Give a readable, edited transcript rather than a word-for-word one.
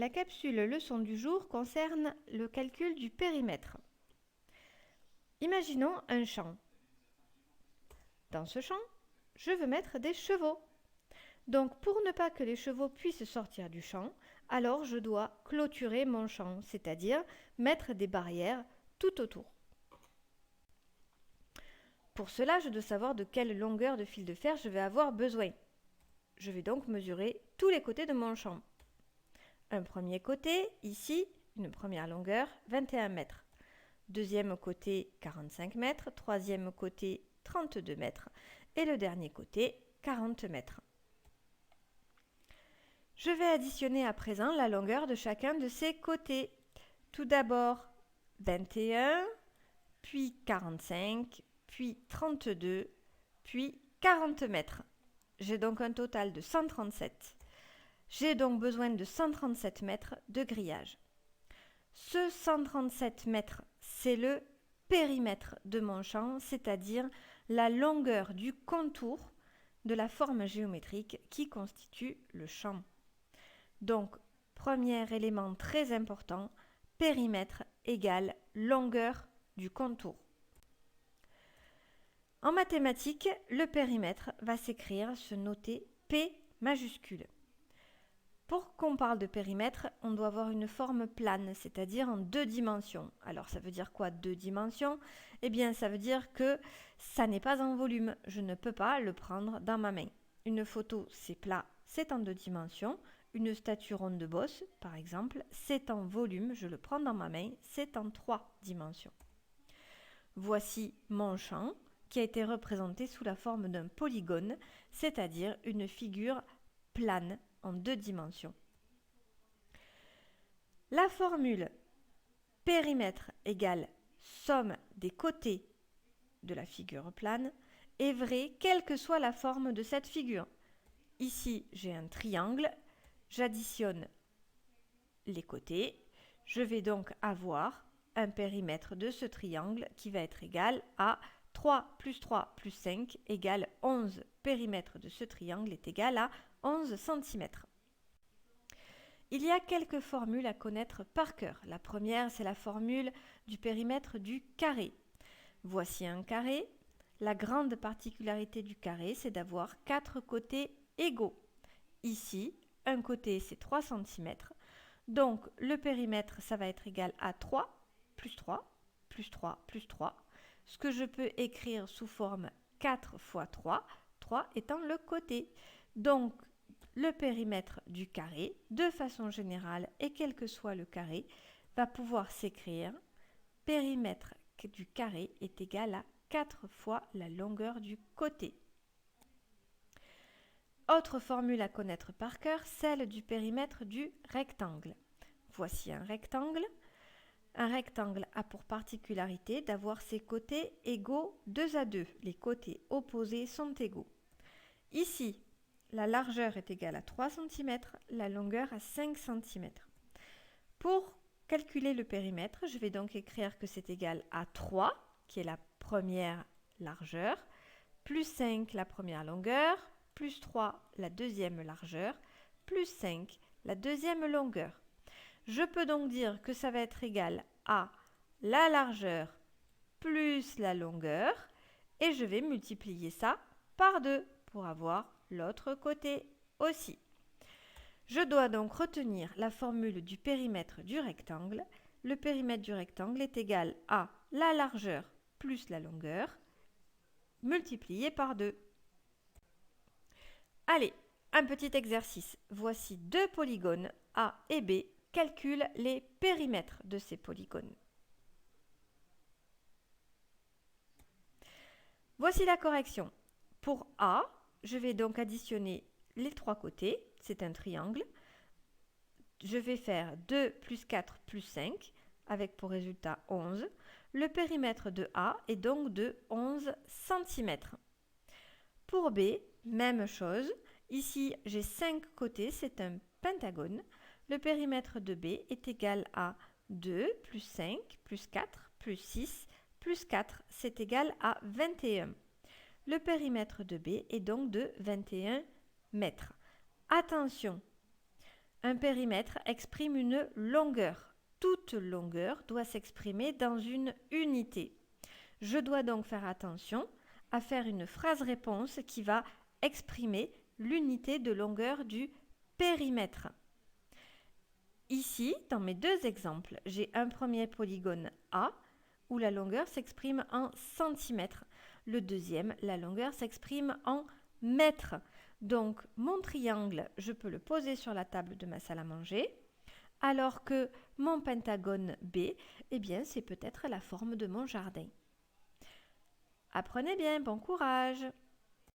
La capsule leçon du jour concerne le calcul du périmètre. Imaginons un champ. Dans ce champ, je veux mettre des chevaux. Donc pour ne pas que les chevaux puissent sortir du champ, alors je dois clôturer mon champ, c'est-à-dire mettre des barrières tout autour. Pour cela, je dois savoir de quelle longueur de fil de fer je vais avoir besoin. Je vais donc mesurer tous les côtés de mon champ. Un premier côté, ici, une première longueur, 21 mètres. Deuxième côté, 45 mètres. Troisième côté, 32 mètres. Et le dernier côté, 40 mètres. Je vais additionner à présent la longueur de chacun de ces côtés. Tout d'abord, 21, puis 45, puis 32, puis 40 mètres. J'ai donc un total de 137. J'ai donc besoin de 137 mètres de grillage. Ce 137 mètres, c'est le périmètre de mon champ, c'est-à-dire la longueur du contour de la forme géométrique qui constitue le champ. Donc, premier élément très important, périmètre égale longueur du contour. En mathématiques, le périmètre va s'écrire, se noter P majuscule. Pour qu'on parle de périmètre, on doit avoir une forme plane, c'est-à-dire en 2 dimensions. Alors ça veut dire quoi 2 dimensions? Eh bien ça veut dire que ça n'est pas en volume, je ne peux pas le prendre dans ma main. Une photo c'est plat, c'est en 2 dimensions. Une statue ronde de bosse, par exemple, c'est en volume, je le prends dans ma main, c'est en 3 dimensions. Voici mon champ qui a été représenté sous la forme d'un polygone, c'est-à-dire une figure plane en 2 dimensions. La formule périmètre égale somme des côtés de la figure plane est vraie quelle que soit la forme de cette figure. Ici, j'ai un triangle, j'additionne les côtés, je vais donc avoir un périmètre de ce triangle qui va être égal à 3 plus 5 égale 11. Périmètre de ce triangle est égal à 11 cm. Il y a quelques formules à connaître par cœur. La première, c'est la formule du périmètre du carré. Voici un carré. La grande particularité du carré, c'est d'avoir 4 côtés égaux. Ici, un côté, c'est 3 cm. Donc, le périmètre, ça va être égal à 3, plus 3, plus 3, plus 3. Ce que je peux écrire sous forme 4 fois 3, 3 étant le côté. Donc, le périmètre du carré, de façon générale, et quel que soit le carré, va pouvoir s'écrire périmètre du carré est égal à 4 fois la longueur du côté. Autre formule à connaître par cœur, celle du périmètre du rectangle. Voici un rectangle. Un rectangle a pour particularité d'avoir ses côtés égaux 2 à 2. Les côtés opposés sont égaux. Ici, la largeur est égale à 3 cm, la longueur à 5 cm. Pour calculer le périmètre, je vais donc écrire que c'est égal à 3, qui est la première largeur, plus 5 la première longueur, plus 3 la deuxième largeur, plus 5 la deuxième longueur. Je peux donc dire que ça va être égal à la largeur plus la longueur et je vais multiplier ça par 2 pour avoir l'autre côté aussi. Je dois donc retenir la formule du périmètre du rectangle. Le périmètre du rectangle est égal à la largeur plus la longueur multiplié par 2. Allez, un petit exercice. Voici 2 polygones A et B. Calcule les périmètres de ces polygones. Voici la correction. Pour A, je vais donc additionner les 3 côtés. C'est un triangle. Je vais faire 2 plus 4 plus 5 avec pour résultat 11. Le périmètre de A est donc de 11 cm. Pour B, même chose. Ici, j'ai 5 côtés, c'est un pentagone. Le périmètre de B est égal à 2 plus 5 plus 4 plus 6 plus 4, c'est égal à 21. Le périmètre de B est donc de 21 mètres. Attention, Un périmètre exprime une longueur. Toute longueur doit s'exprimer dans une unité. Je dois donc faire attention à faire une phrase-réponse qui va exprimer l'unité de longueur du périmètre. Ici, dans mes deux exemples, j'ai un premier polygone A où la longueur s'exprime en centimètres. Le deuxième, la longueur s'exprime en mètres. Donc, mon triangle, je peux le poser sur la table de ma salle à manger, alors que mon pentagone B, eh bien, c'est peut-être la forme de mon jardin. Apprenez bien, bon courage!